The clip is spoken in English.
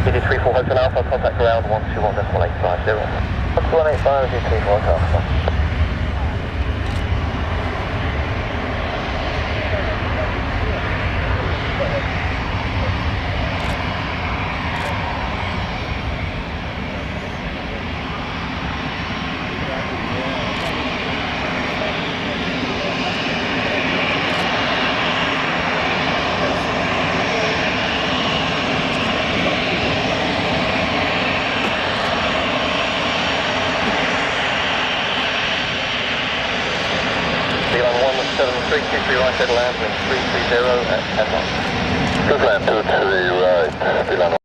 BD34 Hotel Alpha, contact ground 121.850. 121.850, BD34 Hotel Alpha. Beeline 173, 23 right, dead land, wind 330 at 10 knots. Good land 23 right.